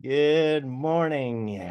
Good morning.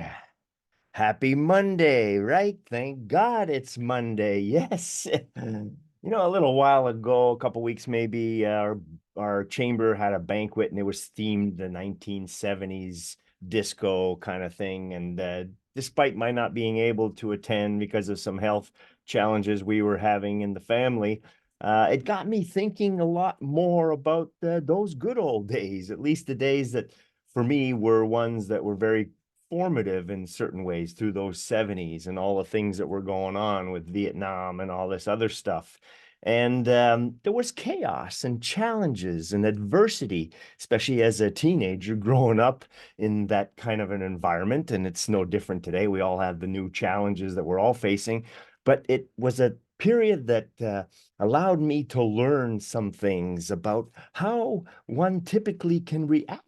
Happy Monday, right? Thank God it's Monday. Yes. A little while ago, a couple weeks maybe, our chamber had a banquet and it was themed the 1970s disco kind of thing. And despite my not being able to attend because of some health challenges we were having in the family, it got me thinking a lot more about those good old days, at least the days that for me were ones that were very formative in certain ways through those 70s and all the things that were going on with Vietnam and all this other stuff. And there was chaos and challenges and adversity, especially as a teenager growing up in that kind of an environment. And it's no different today. We all have the new challenges that we're all facing. But it was a period that allowed me to learn some things about how one typically can react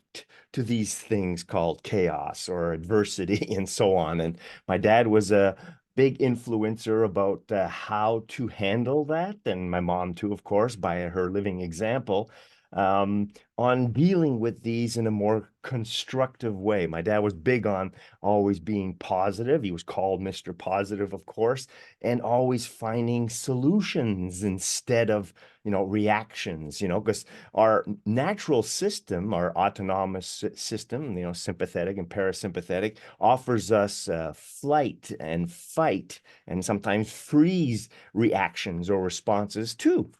to these things called chaos or adversity and so on. And my dad was a big influencer about how to handle that. And my mom, too, of course, by her living example, on dealing with these in a more constructive way. My dad was big on always being positive. He was called Mr. Positive, of course, and always finding solutions instead of, reactions, because our natural system, our autonomous system, sympathetic and parasympathetic, offers us flight and fight and sometimes freeze reactions or responses to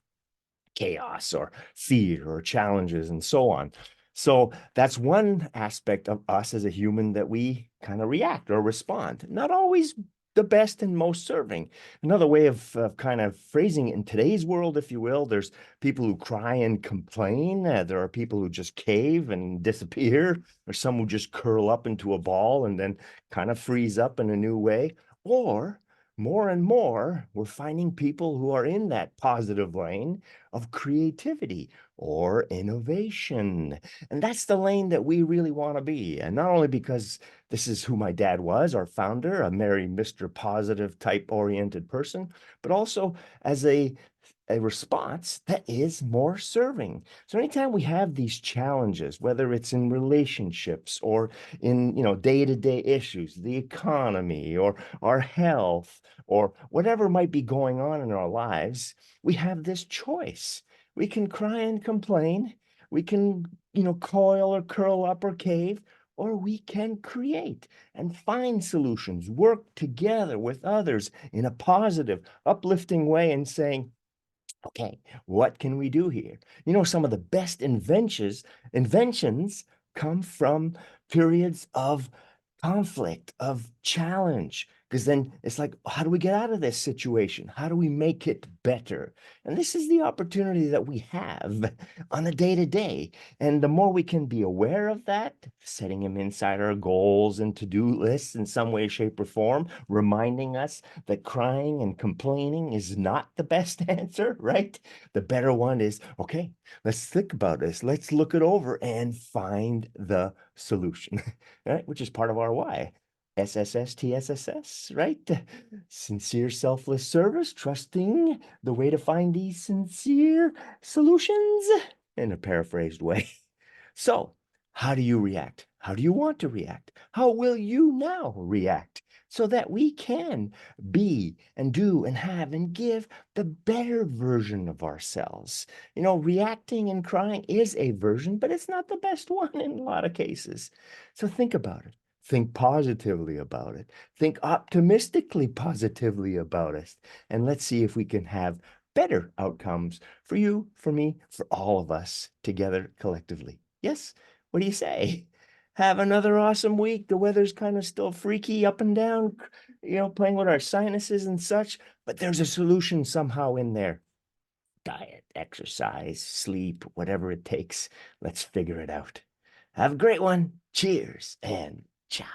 chaos or fear or challenges and so on. So that's one aspect of us as a human that we kind of react or respond. Not always the best and most serving. Another way of kind of phrasing it in today's world, if you will, there's people who cry and complain. There are people who just cave and disappear. There's some who just curl up into a ball and then kind of freeze up in a new way. Or more and more, we're finding people who are in that positive lane of creativity or innovation. And that's the lane that we really want to be. And not only because this is who my dad was, our founder, a merry Mr. Positive type oriented person, but also as a response that is more serving. So anytime we have these challenges, whether it's in relationships or in, day-to-day issues, the economy or our health or whatever might be going on in our lives, we have this choice. We can cry and complain. We can, coil or curl up or cave, or we can create and find solutions, work together with others in a positive, uplifting way and saying, okay, what can we do here? Some of the best inventions come from periods of conflict, of challenge, because then it's like, how do we get out of this situation? How do we make it better? And this is the opportunity that we have on a day to day. And the more we can be aware of that, setting them inside our goals and to-do lists in some way, shape, or form, reminding us that crying and complaining is not the best answer, right? The better one is, okay, let's think about this. Let's look it over and find the solution, right? Which is part of our why. SSSTSSS, right? Sincere selfless service, trusting the way to find these sincere solutions in a paraphrased way. So, how do you react? How do you want to react? How will you now react so that we can be and do and have and give the better version of ourselves? Reacting and crying is a version, but it's not the best one in a lot of cases. So think about it. Think positively about it. Think optimistically positively about it. And let's see if we can have better outcomes for you, for me, for all of us together collectively. Yes? What do you say? Have another awesome week. The weather's kind of still freaky up and down, playing with our sinuses and such, but there's a solution somehow in there. Diet, exercise, sleep, whatever it takes. Let's figure it out. Have a great one. Cheers and ciao.